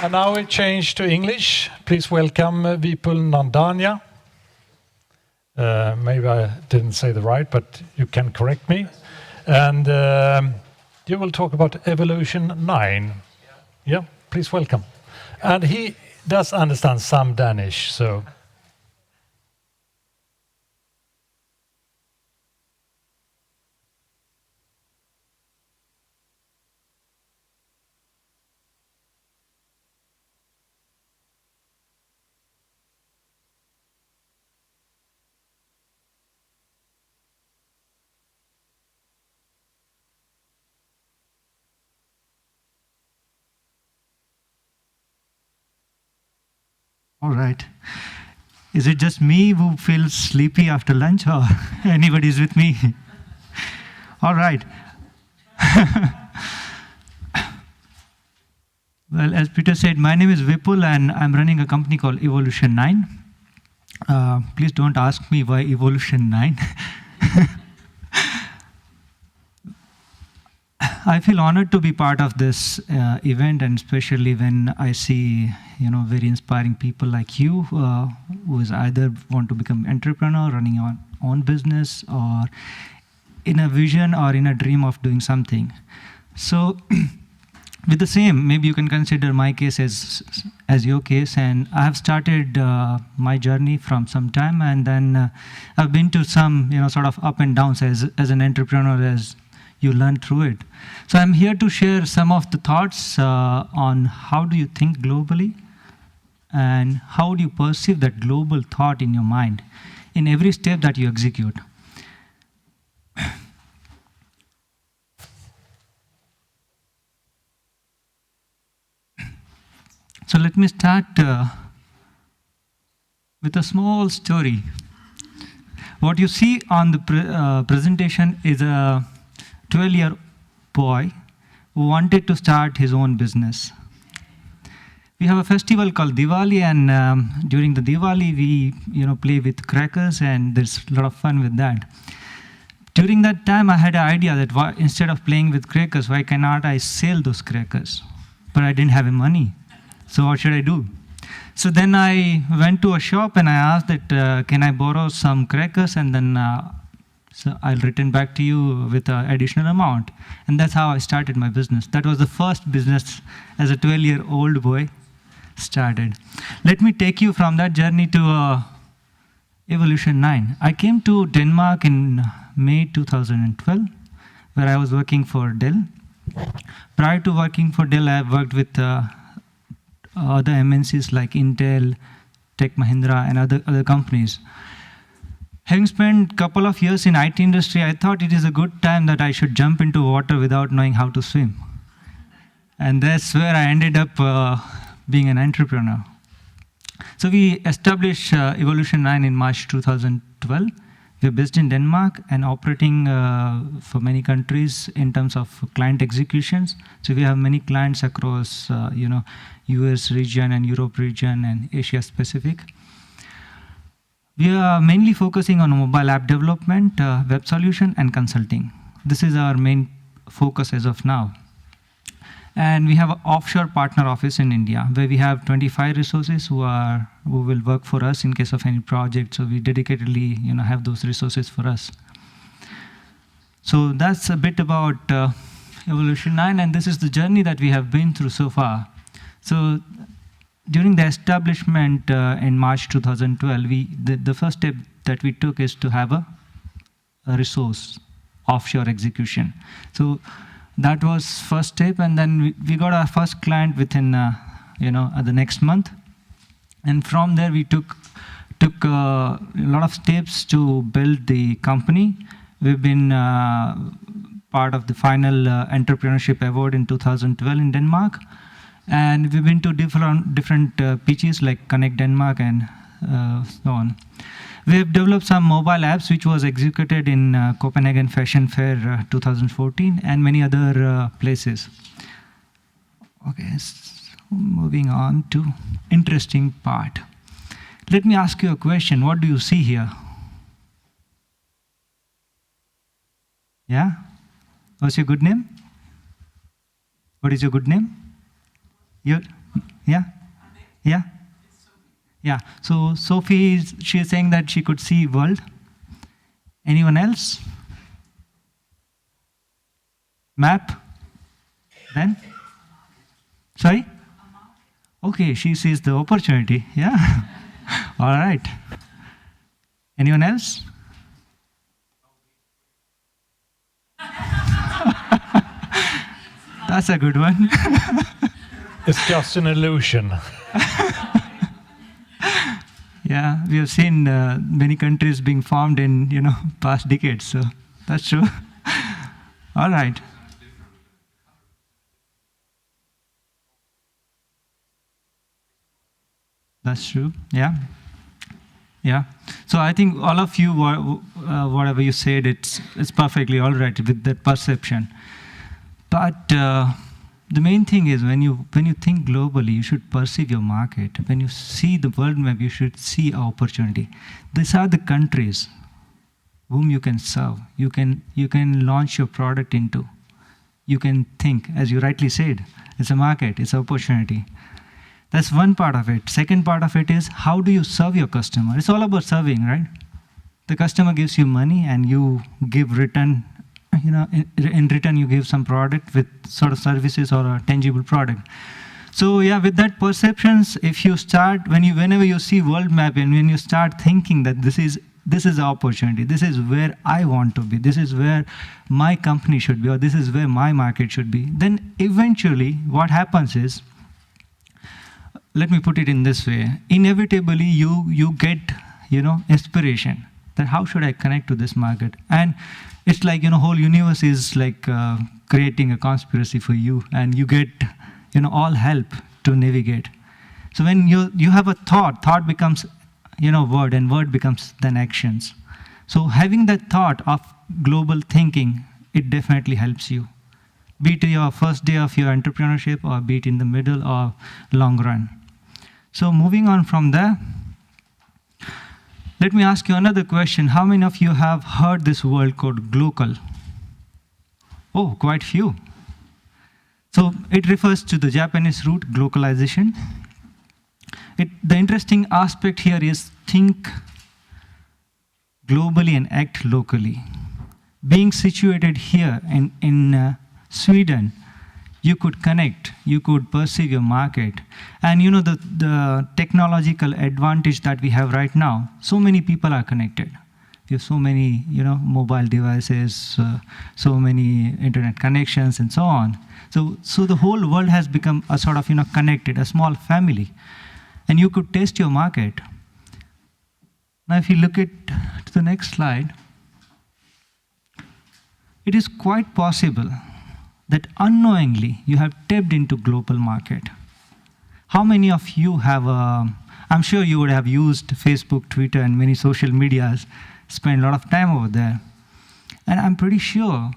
And now we change to English. Please welcome Vipul Nandanya. Maybe I didn't say the right, but you can correct me. And you will talk about Evolution 9. Yeah, please welcome. And he does understand some Danish, so. All right. Is it just me who feels sleepy after lunch, or anybody's with me? All right. Well, as Peter said, my name is Vipul, and I'm running a company called Evolution 9. Please don't ask me why Evolution 9. I feel honored to be part of this event, and especially when I see, very inspiring people like you, who is either want to become entrepreneur, running your own business, or in a vision or in a dream of doing something. So, with the same, maybe you can consider my case as your case. And I have started my journey from some time, and then I've been to some, sort of up and downs as an entrepreneur, as you learn through it. So I'm here to share some of the thoughts on how do you think globally, and how do you perceive that global thought in your mind in every step that you execute. So let me start with a small story. What you see on the presentation is a 12-year boy who wanted to start his own business. We have a festival called Diwali, and during the Diwali, we play with crackers, and there's a lot of fun with that. During that time, I had an idea that instead of playing with crackers, why cannot I sell those crackers? But I didn't have any money, so what should I do? So then I went to a shop and I asked that, can I borrow some crackers, and then so I'll return back to you with an additional amount. And that's how I started my business. That was the first business as a 12-year-old boy started. Let me take you from that journey to Evolution 9. I came to Denmark in May 2012, where I was working for Dell. Prior to working for Dell, I worked with other MNCs like Intel, Tech Mahindra, and other companies. Having spent a couple of years in IT industry, I thought it is a good time that I should jump into water without knowing how to swim. And that's where I ended up being an entrepreneur. So we established Evolution 9 in March 2012. We're based in Denmark and operating for many countries in terms of client executions. So we have many clients across, US region and Europe region and Asia Pacific. We are mainly focusing on mobile app development, web solution, and consulting. This is our main focus as of now. And we have an offshore partner office in India, where we have 25 resources who will work for us in case of any project. So we dedicatedly, have those resources for us. So that's a bit about Evolution 9, and this is the journey that we have been through so far. So during the establishment in March 2012, the first step that we took is to have a resource, offshore execution. So that was first step, and then we got our first client within, the next month. And from there, we took a lot of steps to build the company. We've been part of the final entrepreneurship award in 2012 in Denmark. And we've been to different pitches like Connect Denmark and so on. We have developed some mobile apps which was executed in Copenhagen Fashion Fair 2014 and many other places. Okay, so moving on to interesting part. Let me ask you a question. What do you see here? Yeah? What's your good name? What is your good name? Yeah? Yeah? Yeah. So Sophie, she is saying that she could see world. Anyone else? Map? Then? Sorry? Okay, she sees the opportunity. Yeah. All right. Anyone else? That's a good one. It's just an illusion. Yeah, we have seen many countries being formed in past decades, so that's true. All right. That's true. Yeah. Yeah. So I think all of you, whatever you said, it's perfectly all right with that perception. But the main thing is when you think globally, you should perceive your market. When you see the world map, you should see opportunity. These are the countries whom you can serve. You can launch your product into. You can think, as you rightly said, it's a market, it's an opportunity. That's one part of it. Second part of it is how do you serve your customer? It's all about serving, right? The customer gives you money and you give return. In return you give some product with sort of services or a tangible product. So yeah, with that perceptions, if you start whenever you see world map and when you start thinking that this is the opportunity, this is where I want to be, this is where my company should be, or this is where my market should be, then eventually what happens is, let me put it in this way, inevitably you get inspiration that how should I connect to this market. And it's like whole universe is like creating a conspiracy for you, and you get all help to navigate. So when you have a thought becomes word, and word becomes then actions. So having that thought of global thinking, it definitely helps you, be it your first day of your entrepreneurship or be it in the middle or long run. So moving on from there, let me ask you another question. How many of you have heard this word called global? Oh, quite few. So it refers to the Japanese root globalization. The interesting aspect here is think globally and act locally. Being situated here in Sweden, you could connect, you could perceive your market. And the technological advantage that we have right now, so many people are connected. We have so many mobile devices, so many internet connections and so on. So the whole world has become a sort of connected, a small family. And you could test your market. Now if you look at the next slide, it is quite possible that unknowingly you have tapped into global market. How many of you have, I'm sure you would have used Facebook, Twitter, and many social medias, spent a lot of time over there. And I'm pretty sure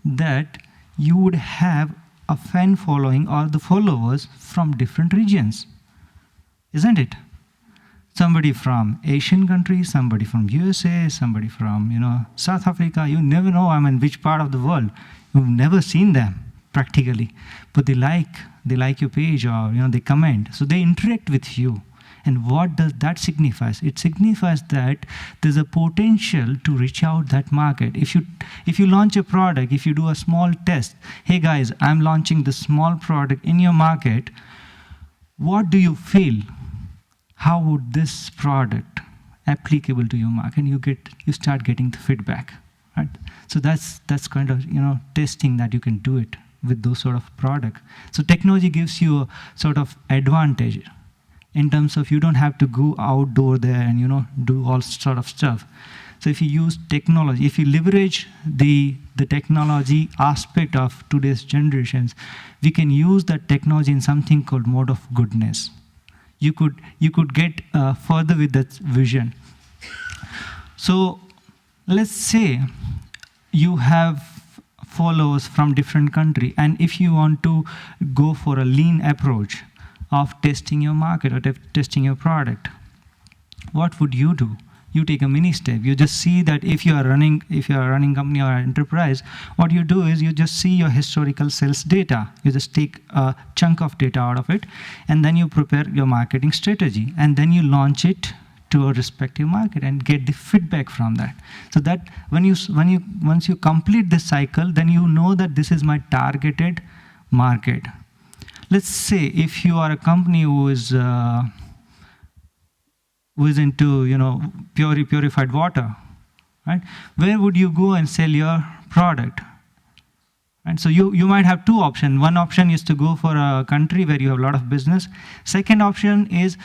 that you would have a fan following or the followers from different regions, isn't it? Somebody from Asian countries, somebody from USA, somebody from South Africa. You never know, which part of the world. You've never seen them practically, but they like your page, or they comment. So they interact with you. And what does that signify? It signifies that there's a potential to reach out that market. If you launch a product, if you do a small test, hey guys, I'm launching this small product in your market. What do you feel? How would this product applicable to your market? And you start getting the feedback. Right? So that's kind of testing that you can do it with those sort of products. So technology gives you a sort of advantage in terms of you don't have to go outdoor there and do all sort of stuff. So if you use technology, if you leverage the technology aspect of today's generations, we can use that technology in something called mode of goodness. You could get further with that vision. So let's say you have followers from different countries, and if you want to go for a lean approach of testing your market or testing your product, what would you do? you take a mini step. You just see that if you are running company or enterprise, what you do is you just see your historical sales data. You just take a chunk of data out of it, and then you prepare your marketing strategy, and then you launch it to a respective market and get the feedback from that. So that once you complete this cycle, then you know that this is my targeted market. Let's say if you are a company who is into purified water, right? Where would you go and sell your product? And so you might have two options. One option is to go for a country where you have a lot of business. Second option is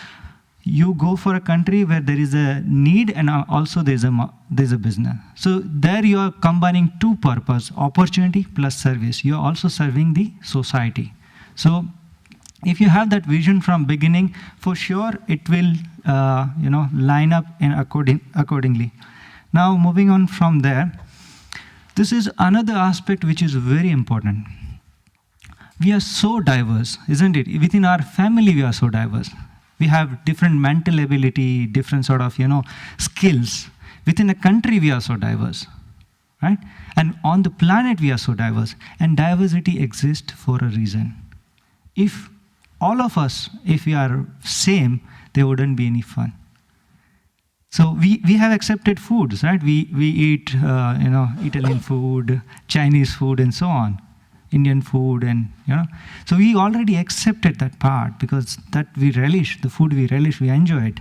you go for a country where there is a need and also there's a business. So there you are combining two purposes, opportunity plus service. You're also serving the society. So if you have that vision from beginning, for sure it will line up accordingly. Now moving on from there, this is another aspect which is very important. We are so diverse, isn't it? Within our family we are so diverse. We have different mental ability, different sort of skills. Within a country we are so diverse, right? And on the planet we are so diverse. And diversity exists for a reason. If all of us, if we are same, there wouldn't be any fun. So we have accepted foods, right? We eat Italian food, Chinese food, and so on, Indian food, and So we already accepted that part because that we relish the food. We relish, we enjoy it.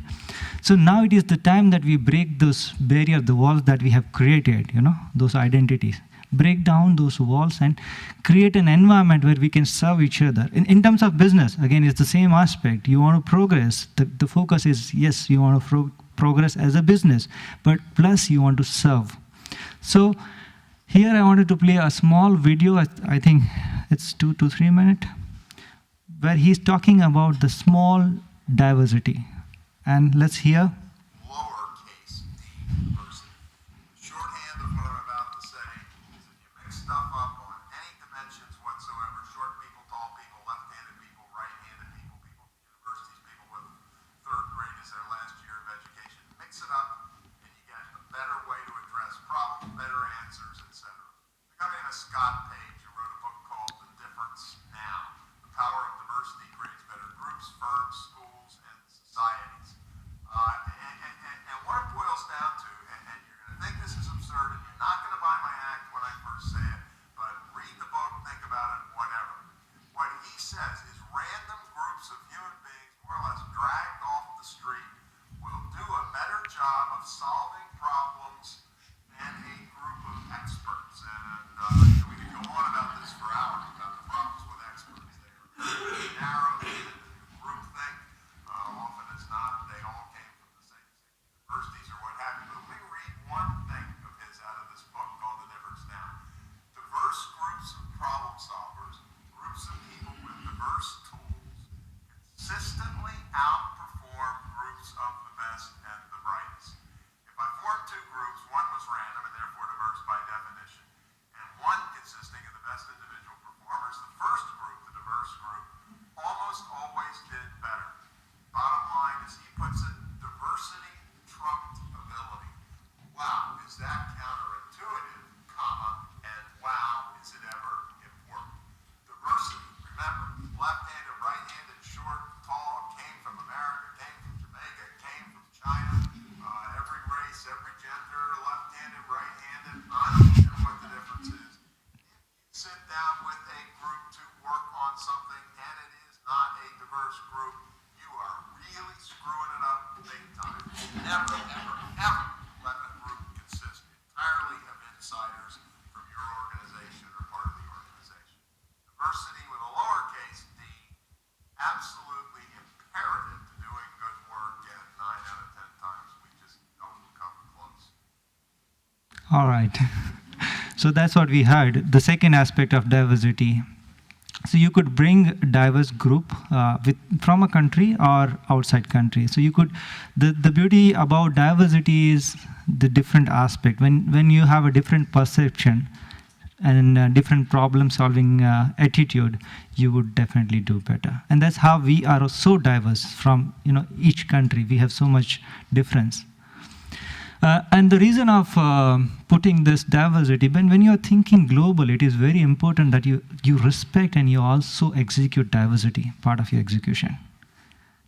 So now it is the time that we break those barriers, the walls that we have created. Those identities. Break down those walls and create an environment where we can serve each other. In terms of business, again, it's the same aspect. You want to progress. The focus is, yes, you want to progress as a business, but plus you want to serve. So here I wanted to play a small video. I think it's 2 to 3 minutes, where he's talking about the small diversity. And let's hear. Lowercase d diversity. Shorthand of what I'm about to say is if you mix stuff up on any dimensions whatsoever, short people, tall people, left-handed people, right-handed people, people from universities, people with third grade as their last year of education, mix it up and you get a better way to address problems, better answers, etc. A guy named Scott Page, who wrote a book called The Difference Now. The Power of Diversity Creates Better Groups, Firms, Schools, and Societies. And what it boils down to, and you're going to think this is absurd, and you're not going to buy my act when I first say it, but read the book, think about it, whatever. What he says is random groups of human beings, more or less dragged off the street, will do a better job of solving problems than a group of experts. And we could go on about this for hours, about the problems with experts. They're narrow, groupthink. Often it's not. They all came from the same universities or what have you. But let me read one thing of his out of this book called The Difference Now. Diverse groups of problem solvers, groups of people with diverse tools, consistently outperform groups of the best and the brightest. If I formed two groups, one was random and therefore diverse by definition, and one consisting of the best individual performers, the first group, the diverse group, almost always did better. Bottom line, as he puts it, diversity trumped ability. Wow, is that counterintuitive, and wow, is it ever important? Diversity, remember, left-handed, right-handed, short, tall, came from America, came from Jamaica, came from China, every race, every gender, left-handed, right-handed, I don't care what the difference is. If you sit down with a group to work on something and it is not a diverse group, you are really screwing it up big time. Never, ever, ever let a group consist entirely of insiders from your organization or part of the organization. Diversity with a lowercase d, absolutely imperative to doing good work, and 9 out of 10 times we just don't come close. All right. So that's what we heard. The second aspect of diversity. So you could bring a diverse group from a country or outside country. So you could, the beauty about diversity is the different aspect. When you have a different perception and different problem-solving attitude, you would definitely do better. And that's how we are so diverse from each country. We have so much difference. And the reason of putting this diversity, when you're thinking global, it is very important that you respect and you also execute diversity, part of your execution.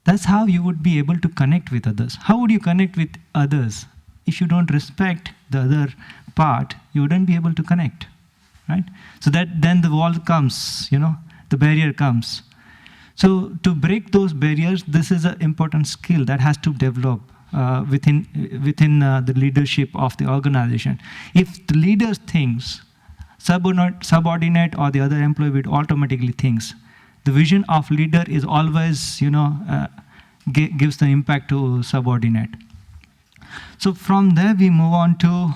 That's how you would be able to connect with others. How would you connect with others? If you don't respect the other part, you wouldn't be able to connect, right? So that then the wall comes, the barrier comes. So to break those barriers, this is an important skill that has to develop within the leadership of the organization. If the leader thinks, subordinate or the other employee would automatically thinks. The vision of leader is always, gives the impact to subordinate. So from there we move on to,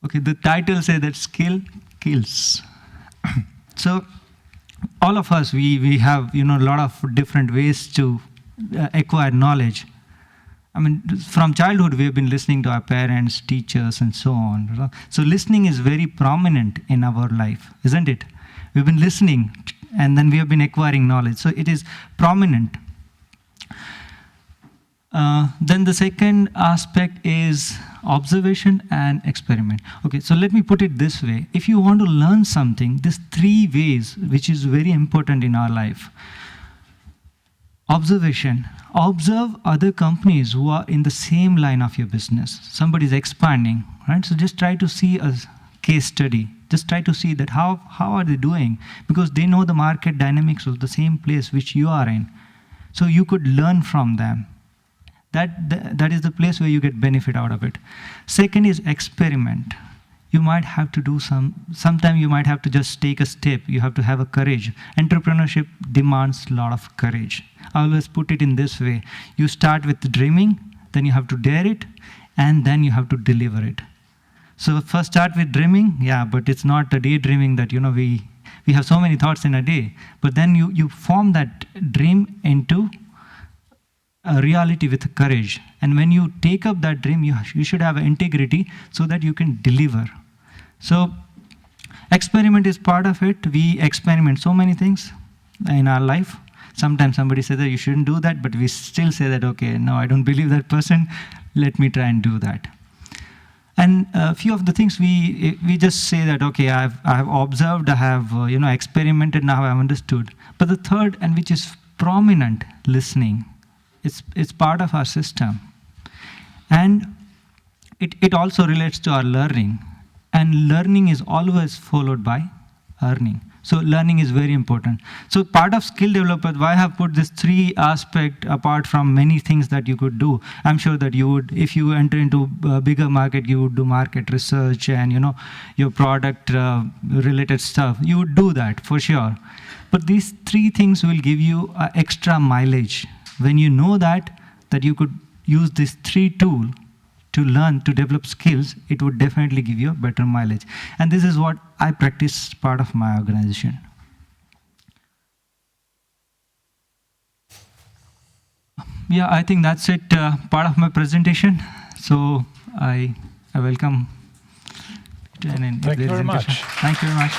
Okay, the title says that skill kills. So all of us, we have, a lot of different ways to acquire knowledge. I mean, from childhood, we have been listening to our parents, teachers, and so on. So listening is very prominent in our life, isn't it? We've been listening, and then we have been acquiring knowledge. So it is prominent. Then the second aspect is observation and experiment. Okay, so let me put it this way. If you want to learn something, there's 3 ways which is very important in our life. Observation. Observe other companies who are in the same line of your business. Somebody's expanding, right? So just try to see a case study. Just try to see that how are they doing? Because they know the market dynamics of the same place which you are in. So you could learn from them. That is the place where you get benefit out of it. Second is experiment. You might have to do sometimes you might have to just take a step. You have to have a courage. Entrepreneurship demands a lot of courage. I always put it in this way. You start with dreaming, then you have to dare it, and then you have to deliver it. So first start with dreaming, but it's not a daydreaming that, we have so many thoughts in a day. But then you form that dream into a reality with courage. And when you take up that dream, you should have integrity so that you can deliver. So experiment is part of it. We experiment so many things in our life. Sometimes somebody says that you shouldn't do that, but we still say that, okay, no, I don't believe that person. Let me try and do that. And a few of the things we just say that, okay, I have observed, I have experimented, now I have understood. But the third, and which is prominent, listening. It's part of our system. And it also relates to our learning. And learning is always followed by earning. So learning is very important. So part of skill development, why I have put this 3 aspects apart from many things that you could do. I'm sure that you would, if you enter into a bigger market, you would do market research and your product related stuff. You would do that for sure. But these 3 things will give you extra mileage. When you know that you could use these 3 tools to learn, to develop skills, it would definitely give you a better mileage. And this is what I practice part of my organization. Yeah, I think that's it, part of my presentation. So I welcome Jen. Thank you very much. Thank you very much.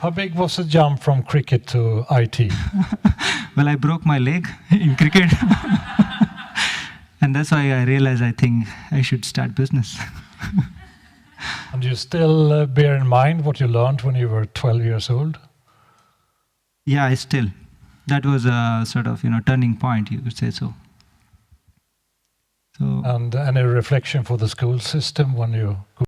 How big was the jump from cricket to IT? Well, I broke my leg in cricket. And that's why I realized I think I should start business. And you still bear in mind what you learned when you were 12 years old? Yeah, I still. That was a sort of, turning point, you could say so. And any reflection for the school system when you